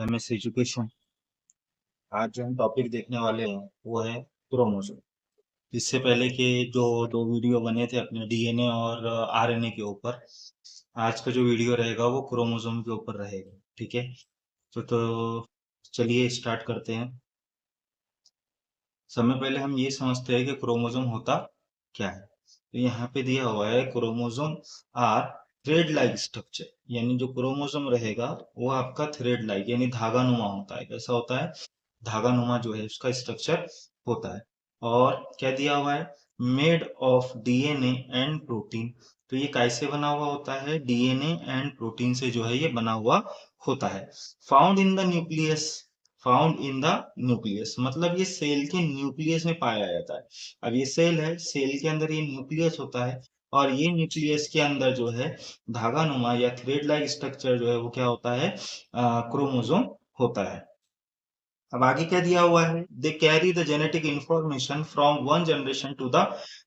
MS education. आज जो हम टॉपिक देखने वाले हैं वो है क्रोमोसोम। इससे पहले के जो दो वीडियो बने थे अपने DNA और RNA के ऊपर, आज का जो वीडियो रहेगा वो क्रोमोसोम के ऊपर रहेगा। ठीक है, तो चलिए स्टार्ट करते हैं। सबसे पहले हम ये समझते हैं कि क्रोमोसोम होता क्या है। तो यहाँ पे दिया हुआ है chromosome are thread like structure, यानी जो क्रोमोसोम रहेगा वो आपका थ्रेड लाइक यानी धागानुमा होता है। कैसा होता है? धागानुमा जो है उसका स्ट्रक्चर होता है। और क्या दिया हुआ है? Made of DNA and protein. तो ये कैसे बना हुआ होता है? DNA एंड प्रोटीन से जो है ये बना हुआ होता है। Found in the nucleus. Found in the nucleus मतलब ये सेल के न्यूक्लियस में पाया जाता है। अब ये सेल है, सेल के अंदर ये न्यूक्लियस होता है और ये न्यूक्लियस के अंदर जो है धागानुमा या थ्रेड लाइक स्ट्रक्चर जो है वो क्या होता है? क्रोमोसोम होता है। अब आगे क्या दिया हुआ है? They carry the genetic information from one generation to the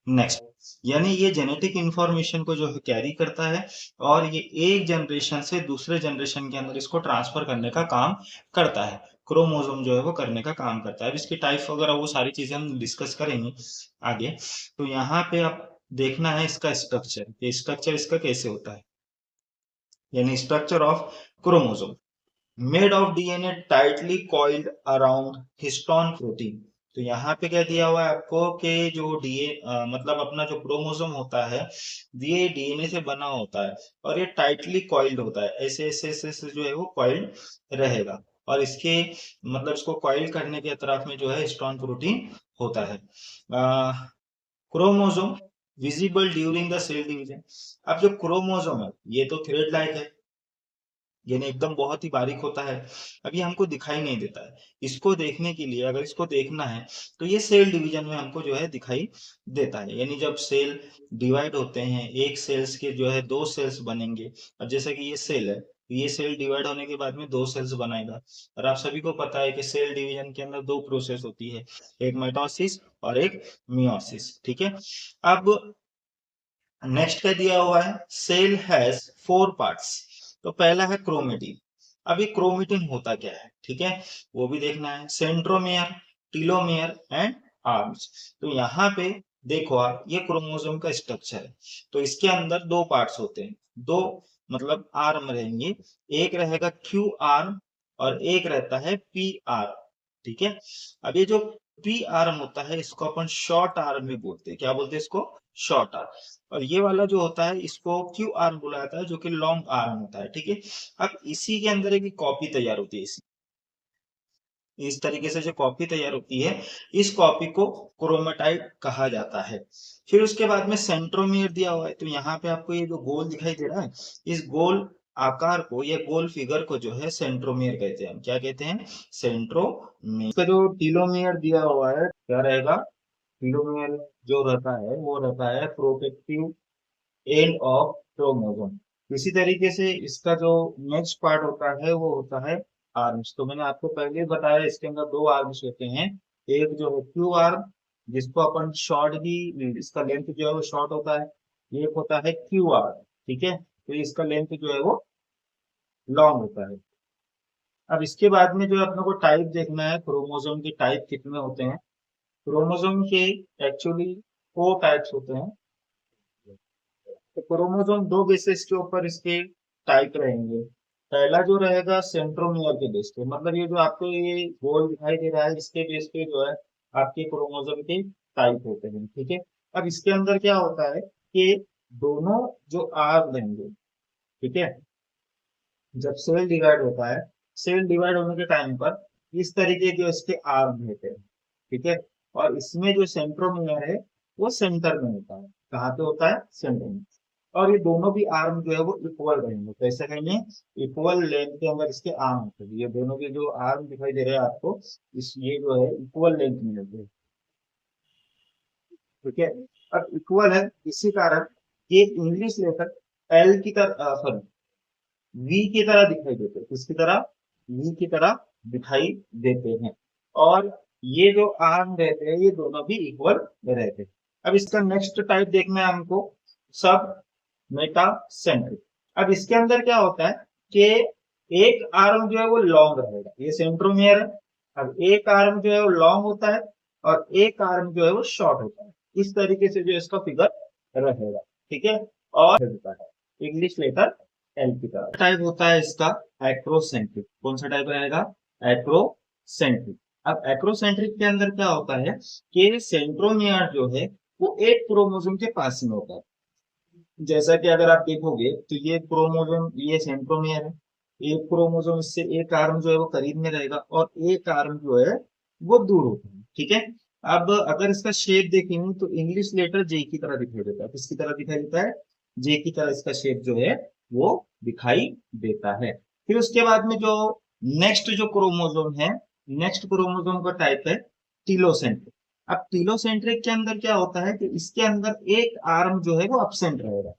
next, यानी ये जेनेटिक इंफॉर्मेशन को जो है कैरी करता है और ये एक जनरेशन से दूसरे जनरेशन के अंदर इसको ट्रांसफर करने का काम करता है। क्रोमोसोम जो है वो करने का काम करता है। अब इसकी टाइप वगैरह वो सारी चीजें हम डिस्कस करेंगे आगे। तो यहाँ पे आप देखना है इसका स्ट्रक्चर, ये स्ट्रक्चर इसका कैसे होता है, यानी structure of chromosome made of DNA tightly coiled around histone protein. तो यहाँ पे क्या दिया हुआ है आपको कि जो मतलब अपना जो क्रोमोसोम होता है ये DNA से बना होता है और ये टाइटली कॉइल्ड होता है। ऐसे ऐसे ऐसे ऐसे जो है वो कॉइल्ड रहेगा और इसके मतलब इसको कॉइल करने के अतराफ में जो है हिस्टोन प्रोटीन होता है। Chromosome visible during the cell division. अब जो क्रोमोसोम है ये तो थ्रेड लाइक है, यानी एकदम बहुत ही बारीक होता है। अब ये हमको दिखाई नहीं देता है। इसको देखने के लिए अगर इसको देखना है तो ये सेल डिवीजन में हमको जो है दिखाई देता है। यानी जब सेल डिवाइड होते हैं, एक सेल्स के जो है दो सेल्स बनेंगे। अब जैसे कि ये सेल है, ये सेल डिवाइड होने के बाद में दो सेल्स बनाएगा। और आप सभी को पता है कि सेल डिवीजन के अंदर दो प्रोसेस होती है, एक माइटोसिस और एक मियोसिस। ठीक है, अब नेक्स्ट क्या दिया हुआ है? Cell has 4 parts. तो पहला है क्रोमेटिन। अभी क्रोमेटिन होता क्या है, ठीक है, वो भी देखना है। Centromere, telomere and arms. तो यहाँ पे देखो आप, ये क्रोमोसोम का स्ट्रक्चर है। तो इसके अंदर दो पार्ट्स होते हैं, दो मतलब आर्म रहेंगे। एक रहेगा क्यू आर्म और एक रहता है पी आर्म। ठीक है, अब ये जो पी आर्म होता है इसको अपन शॉर्ट आर्म भी बोलते हैं। क्या बोलते हैं इसको? Short arm. और ये वाला जो होता है इसको क्यू आर्म बोला जाता है, जो कि लॉन्ग आर्म होता है। ठीक है, अब इसी के अंदर एक कॉपी तैयार होती है। इस तरीके से जो कॉपी तैयार होती है, इस कॉपी को क्रोमेटाइड कहा जाता है। फिर उसके बाद में सेंट्रोमियर दिया हुआ है। तो यहाँ पे आपको ये जो गोल दिखाई दे रहा है, इस गोल आकार को या गोल फिगर को जो है सेंट्रोमियर कहते हैं। क्या कहते हैं? सेंट्रोमियर। इसका जो टीलोमियर दिया हुआ है क्या रहेगा? टीलोमियर जो रहता है वो रहता है प्रोटेक्टिव एंड ऑफ क्रोमोसोम। इसी तरीके से इसका जो नेक्स्ट पार्ट होता है वो होता है आर्म्स। तो मैंने आपको पहले ही बताया इसके अंदर दो आर्म्स होते हैं। एक जो है क्यू आर्म, जिसको अपन शॉर्ट भी, इसका लेंथ जो है वो शॉर्ट होता है। एक होता है क्यू आर्म, ठीक है, तो इसका लेंथ जो है वो लॉन्ग होता है। अब इसके बाद में जो है अपने को टाइप देखना है, क्रोमोसोम की टाइप कितने होते हैं। क्रोमोसोम के एक्चुअली 4 टाइप्स होते हैं। तो क्रोमोसोम दो बेसिस के ऊपर इसके टाइप रहेंगे। पहला जो रहेगा सेंट्रोमियर के बेस पे, मतलब ये जो आपको ये गोल दिखाई दे रहा है इसके बेस पे जो है आपके क्रोमोसोम के टाइप होते हैं। ठीक है, अब इसके अंदर क्या होता है कि दोनों जो आर्म रहेंगे, ठीक है, जब सेल डिवाइड होता है, सेल डिवाइड होने के टाइम पर इस तरीके के इसके आर्म होते हैं। ठीक है, और इसमें जो सेंट्रोमियर है वो सेंटर में होता है। कहाँ पे होता है? सेंटर में। और ये दोनों भी आर्म जो है वो इक्वल रहेंगे। तो ऐसा कहेंगे इक्वल लेंथ के अंदर इसके आर्म होते हैं। ये दोनों के जो आर्म दिखाई दे रहे हैं आपको, इस ये जो है इक्वल लेंथ में होते हैं। ठीक है, अब इक्वल है इसी कारण ये इंग्लिश लेटर एल की तरह, सॉरी, वी की तरह दिखाई देते हैं। किसकी तरह? वी की तरह दिखाई देते हैं। और ये जो आर्म रहते हैं ये दोनों भी इक्वल रहते हैं। अब इसका नेक्स्ट टाइप देखना है हमको, सब मेटासेंट्रिक। अब इसके अंदर क्या होता है कि एक आर्म जो है वो लॉन्ग रहेगा, ये सेंट्रोमियर है। अब एक आर्म जो है वो लॉन्ग होता है और एक आर्म जो है वो शॉर्ट होता है। इस तरीके से जो इसका फिगर रहेगा, ठीक है। और होता है इंग्लिश लेटर एल की तरह। टाइप होता है इसका एक्रोसेंट्रिक। कौन सा टाइप रहेगा? एक्रोसेंट्रिक। अब एक्रोसेंट्रिक के अंदर क्या होता है कि सेंट्रोमियर जो है वो एक क्रोमोसोम के पास में होता है। जैसा कि अगर आप देखोगे तो ये क्रोमोसोम, ये सेंट्रोमियर है, एक क्रोमोसोम इससे एक आर्म जो है वो करीब में रहेगा और एक आर्म जो है वो दूर होता है, ठीक है। अब अगर इसका शेप देखेंगे तो इंग्लिश लेटर जे की तरह दिखाई देता है। किसकी तरह दिखाई देता है? जे की तरह इसका शेप जो है वो दिखाई देता है। फिर उसके बाद में जो नेक्स्ट जो क्रोमोसोम है, नेक्स्ट क्रोमोसोम का टाइप है टीलोसेंट्रिक। अब टीलोसेंट्रिक के अंदर क्या होता है कि इसके अंदर एक आर्म जो है वो अब्सेंट रहेगा,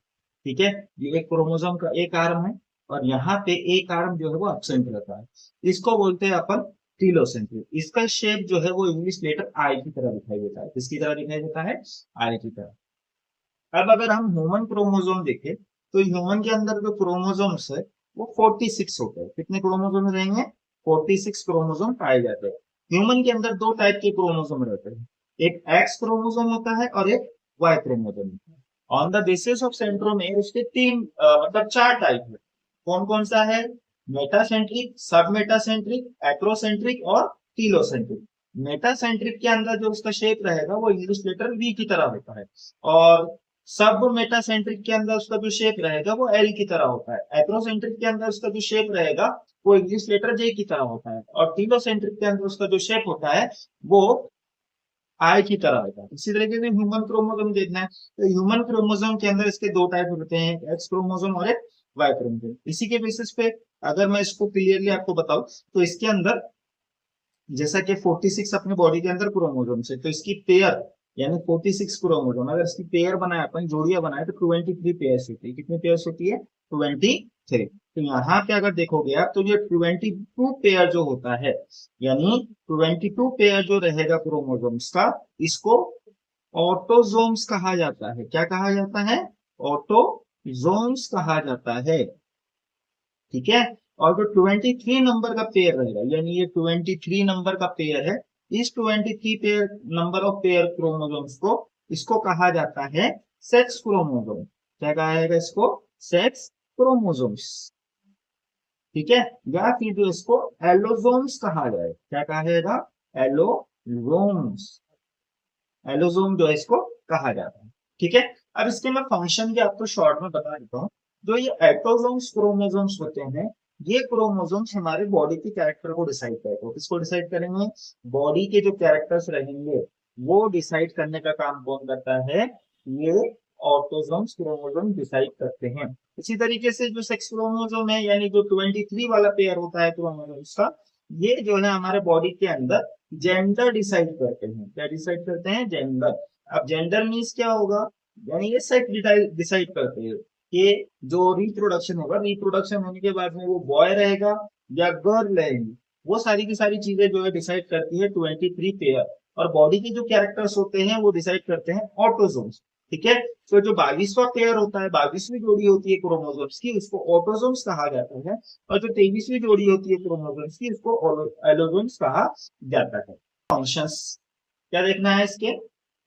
ठीक है। ये एक क्रोमोसोम का एक आर्म है और यहाँ पे एक आर्म जो है वो अब्सेंट रहता है। इसको बोलते हैं अपन टीलोसेंट्रिक। इसका शेप जो है वो इंग्लिश लेटर आई की तरह दिखाई देता है। किसकी तरह दिखाई देता है? आई की तरह। अब अगर हम ह्यूमन क्रोमोसोम देखें तो ह्यूमन के अंदर जो क्रोमोसोम्स है वो 46 होते हैं। कितने क्रोमोसोम रहेंगे? 46 क्रोमोसोम पाए जाते हैं। ह्यूमन के अंदर दो टाइप के क्रोमोसोम रहते हैं, एक एक्स क्रोमोसोम होता है और एक वाई क्रोमोसोम होता है। On the basis of centromere उसके तीन मतलब चार टाइप है। कौन कौन सा है? मेटासेंट्रिक, सब मेटासेंट्रिक, एक्रोसेंट्रिक और टीलोसेंट्रिक। मेटासेंट्रिक के अंदर जो उसका शेप रहेगा वो इंग्लिश लेटर वी की तरह होता है और सब मेटासेंट्रिक के अंदर उसका जो शेप रहेगा वो एल की तरह होता है। एक्रोसेंट्रिक के अंदर उसका जो शेप रहेगा वो इंग्लिश लेटर जे की तरह होता है और टीलोसेंट्रिक के अंदर उसका जो शेप होता है वो आई की तरह होता है। इसी तरीके से ह्यूमन क्रोमोसोम देखना है तो ह्यूमन क्रोमोसोम के अंदर इसके दो टाइप होते हैं, एक एक्स क्रोमोसोम और एक वाई क्रोमोसोम। इसी के बेसिस पे अगर मैं इसको क्लियरली आपको बताऊं तो इसके अंदर जैसा कि 46 अपने बॉडी के अंदर क्रोमोसोम्स है तो इसकी पेयर यानी 46 क्रोमोसोम अगर इसकी पेयर बनाए अपन, जोड़ियां बनाए तो 23 पेयर्स होती है। कितनी पेयर्स होती है? 23। तो यहाँ पे अगर देखोगे आप तो ये 22 पेयर जो होता है यानी 22 पेयर जो रहेगा क्रोमोसोम्स का, इसको ऑटोजोम्स कहा जाता है। क्या कहा जाता है? ऑटोजोम्स कहा जाता है, ठीक है। और जो 23 नंबर का पेयर रहेगा यानी ये 23 नंबर का पेयर है, इस 23 pair number of pair chromosomes को इसको कहा जाता है सेक्स क्रोमोसोम। क्या कहा जाएगा इसको? सेक्स क्रोमोसोम्स, ठीक है। या फिर जो इसको एलोसोम्स कहा जाए। क्या कहा जाएगा? एलोसोम्स। एलोसोम जो है इसको कहा जाता है, ठीक है। अब इसके मैं फंक्शन भी आपको शॉर्ट में बता देता हूँ। जो ये एटोसोम्स क्रोमोसोम्स होते हैं, ये क्रोमोसोम्स हमारे बॉडी के कैरेक्टर को डिसाइड करते हैं। किसको डिसाइड करेंगे? बॉडी के जो कैरेक्टर्स रहेंगे वो डिसाइड करने का काम कौन करता है? ये ऑटोसोम्स क्रोमोसोम डिसाइड करते हैं। इसी तरीके से जो सेक्स क्रोमोसोम है यानी जो 23 वाला पेयर होता है क्रोमोसोम्स का, ये जो है हमारे बॉडी के अंदर जेंडर डिसाइड करते हैं। क्या डिसाइड करते हैं? जेंडर। अब जेंडर मीन्स क्या होगा? यानी ये सेक्स डिसाइड करते हैं कि जो रिप्रोडक्शन होगा, रिप्रोडक्शन होने के बाद में वो बॉय रहेगा या गर्ल रहेगी, वो सारी की सारी चीजें जो है डिसाइड करती है 23 पेयर। और बॉडी के जो कैरेक्टर्स होते हैं वो डिसाइड करते हैं ऑटोसोम्स, ठीक है। तो जो 22वां पेयर होता है, 22वीं जोड़ी होती है क्रोमोसोम्स की, उसको ऑटोसोम्स कहा जाता है और जो 23वीं जोड़ी होती है क्रोमोसोम्स की, उसको एलोसोम्स कहा जाता है। फंक्शंस क्या देखना है इसके?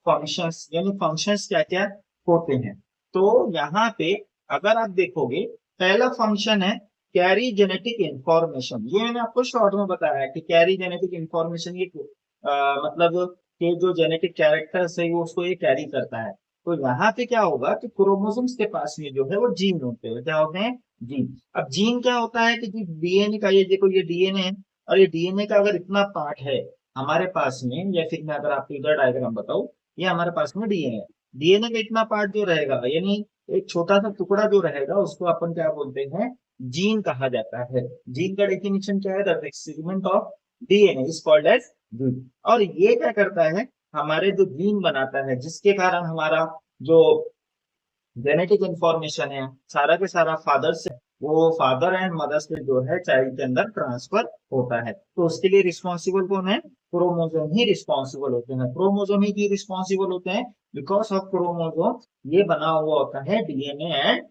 फंक्शंस यानी फंक्शंस क्या क्या होते हैं। तो यहाँ पे अगर आप देखोगे पहला फंक्शन है कैरी जेनेटिक इंफॉर्मेशन। ये मैंने आपको शॉर्ट में बताया है कि कैरी जेनेटिक इंफॉर्मेशन ये मतलब कि जो जेनेटिक कैरेक्टर्स है वो उसको ये कैरी करता है। तो यहाँ पे क्या होगा कि क्रोमोसोम्स के पास में जो है वो जीन होते हैं। क्या होते हैं? जीन। अब जीन क्या होता है कि डीएनए का, ये देखो ये डीएनए है और ये डीएनए का अगर इतना पार्ट है हमारे पास में, या फिर मैं अगर आपको इधर डायग्राम बताऊं, ये हमारे पास में डीएनए है। डीएनए का इतना पार्ट जो रहेगा यानी एक छोटा सा टुकड़ा जो रहेगा उसको अपन क्या बोलते हैं? जीन कहा जाता है। जीन का डेफिनेशन क्या है? The segment of DNA is called as gene. और ये क्या करता है? हमारे जो जीन बनाता है जिसके कारण हमारा जो जेनेटिक इंफॉर्मेशन है सारा के सारा फादर से, वो फादर एंड मदर से जो है चाइल्ड के अंदर ट्रांसफर होता है। तो उसके लिए रिस्पॉन्सिबल कौन है? क्रोमोसोम ही रिस्पॉन्सिबल होते हैं। क्रोमोसोम ही क्यों रिस्पॉन्सिबल होते हैं? बिकॉज ऑफ क्रोमोसोम ये बना हुआ होता है डीएनए एंड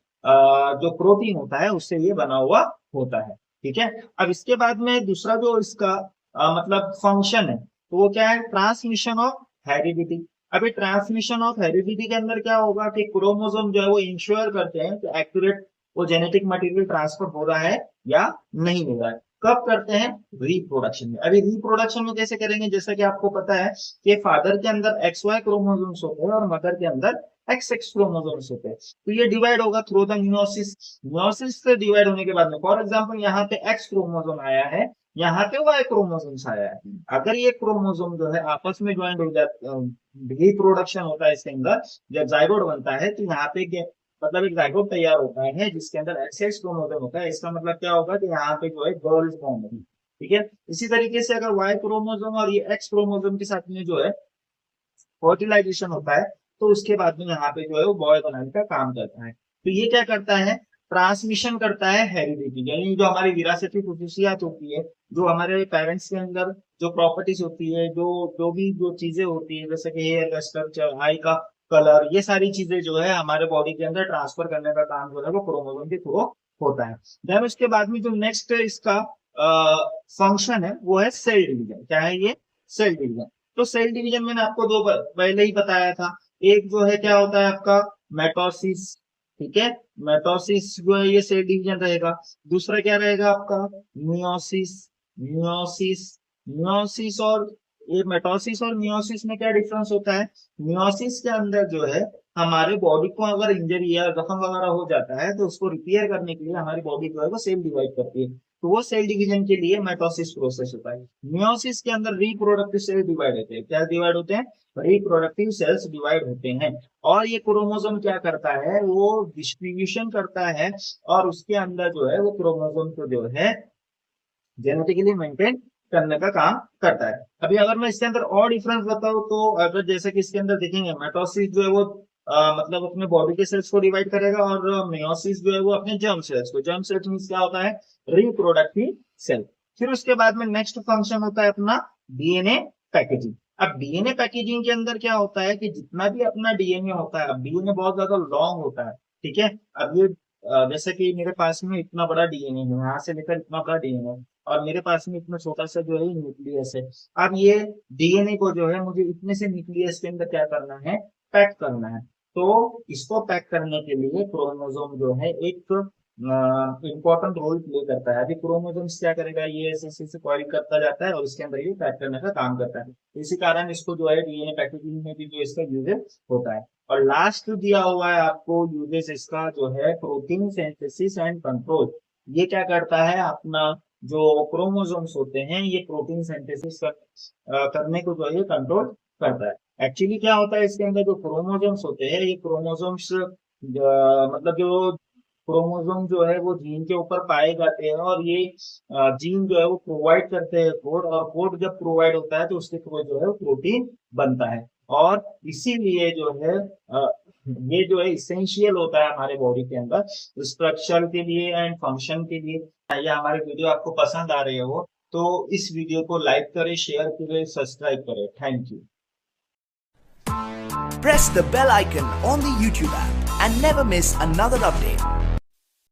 जो प्रोटीन होता है उससे ये बना हुआ होता है। ठीक है। अब इसके बाद में दूसरा जो इसका मतलब फंक्शन है, तो वो क्या है, ट्रांसमिशन ऑफ हेरिडिटी। अभी ट्रांसमिशन ऑफ हेरिडिटी के अंदर क्या होगा कि क्रोमोसोम जो है वो इंश्योर करते हैं कि एक्यूरेट वो जेनेटिक मटेरियल ट्रांसफर हो रहा है या नहीं हो रहा है। कब करते हैं, रिप्रोडक्शन में। अभी रिप्रोडक्शन में कैसे करेंगे, जैसा कि आपको पता है कि फादर के अंदर XY क्रोमोसोम्स होते हैं और मदर के अंदर XX क्रोमोसोम्स होते हैं। तो ये डिवाइड होगा थ्रू द मियोसिस। मियोसिस से डिवाइड होने के बाद में, फॉर एग्जांपल यहाँ पे X क्रोमोसोम आया है, यहाँ पे Y क्रोमोसोम्स आया है। अगर ये क्रोमोसोम जो है आपस में ज्वाइंट हो जाते, रिप्रोडक्शन होता है इसके अंदर, जब जाइगोट बनता है, तो यहाँ पे मतलब एक जाइगोट तैयार होता है जिसके अंदर XX क्रोमोसोम होता है। इसका मतलब क्या होगा कि यहाँ पे जो है गर्ल फॉर्म होगी, ठीक है। इसी तरीके से अगर Y क्रोमोसोम और ये X क्रोमोसोम के साथ में जो है फर्टिलाइजेशन होता है, तो उसके बाद में यहाँ पे जो है वो बॉय बनाने का काम करता है। तो ये क्या करता है, ट्रांसमिशन करता है हेरिडिटी, यानी जो हमारी विरासती खसूसियात होती है, जो हमारे पेरेंट्स के अंदर जो प्रॉपर्टीज होती है, जो चीजें होती है, जैसे कि हेयर का स्ट्रक्चर, आई का कलर, ये सारी चीजें जो है हमारे बॉडी के अंदर ट्रांसफर करने का काम जो है वो क्रोमोसोम के थ्रू होता है। देन उसके बाद में जो नेक्स्ट इसका फंक्शन है वो है सेल डिवीजन। क्या है ये, सेल डिवीजन। तो सेल डिवीजन मैंने आपको दो पहले ही बताया था। एक जो है क्या होता है आपका मेटोसिस, ठीक है, मेटोसिस जो है ये सेल डिवीजन रहेगा। दूसरा क्या रहेगा आपका, मियोसिस। मियोसिस मियोसिस और ये मेटोसिस और मियोसिस में क्या डिफरेंस होता है, मियोसिस के अंदर जो है हमारे बॉडी को अगर इंजरी या जख्म वगैरह हो जाता है, तो उसको रिपेयर करने के लिए हमारी बॉडी जो है वो सेल डिवाइड करती है, तो वो सेल डिवीजन के लिए मेटोसिस प्रोसेस होता है। मियोसिस के अंदर रिप्रोडक्टिव सेल डिवाइड होते हैं। क्या डिवाइड होते हैं, रिप्रोडक्टिव सेल्स डिवाइड होते हैं। और ये क्रोमोसोम क्या करता है, वो डिस्ट्रीब्यूशन करता है और उसके अंदर जो है वो क्रोमोसोम को जो है जेनेटिकली मेंटेन करने का काम करता है। अभी अगर मैं इसके अंदर और डिफरेंस बताऊं, तो अगर जैसे कि इसके अंदर देखेंगे, मेटोसिस जो है वो मतलब अपने बॉडी के सेल्स को डिवाइड करेगा, और मेयोसिस जो है वो अपने जर्म सेल्स को। जर्म सेल्स मींस क्या होता है, रिप्रोडक्टिव सेल। फिर उसके बाद में नेक्स्ट फंक्शन होता है अपना डीएनए पैकेजिंग। अब डीएनए पैकेजिंग के अंदर क्या होता है कि जितना भी अपना डीएनए होता है, अब डीएनए बहुत ज्यादा लॉन्ग होता है, ठीक है। अब ये जैसे कि मेरे पास में इतना बड़ा डीएनए है, यहाँ से लेकर इतना बड़ा डीएनए है, और मेरे पास में इतना छोटा सा जो है न्यूक्लियस है। अब ये डीएनए को जो है मुझे इतने से न्यूक्लियस के अंदर क्या करना है, पैक करना है। तो इसको पैक करने के लिए क्रोमोसोम जो है एक इंपॉर्टेंट रोल प्ले करता है। अभी क्रोमोसोम्स क्या करेगा, ये ऐसे से कॉइल करता जाता है और उसके अंदर ये पैक करने का काम करता है। इसी कारण इसको जो है डीएनए पैकेजिंग में भी जो इसका यूजेस होता है। और लास्ट दिया हुआ है आपको यूजेस इसका जो है प्रोटीन सिंथेसिस एंड कंट्रोल। ये क्या करता है, अपना जो क्रोमोसोम्स होते हैं ये प्रोटीन सिंथेसिस करने को जो है कंट्रोल करता है। एक्चुअली क्या होता है, इसके अंदर जो क्रोमोसोम्स होते हैं, ये क्रोमोसोम्स मतलब जो क्रोमोसोम जो है वो जीन के ऊपर पाए जाते हैं, और ये जीन जो है वो प्रोवाइड करते हैं कोड, और कोड जब प्रोवाइड होता है तो उसके थ्रू जो है प्रोटीन बनता है। और इसीलिए जो है ये जो है इसेंशियल होता है हमारे बॉडी के अंदर स्ट्रक्चर के लिए एंड फंक्शन के लिए। या हमारे वीडियो आपको पसंद आ रहे हो तो इस वीडियो को लाइक करें, शेयर करें, सब्सक्राइब करें। Thank you. Press the bell icon on the YouTube app and never miss another update.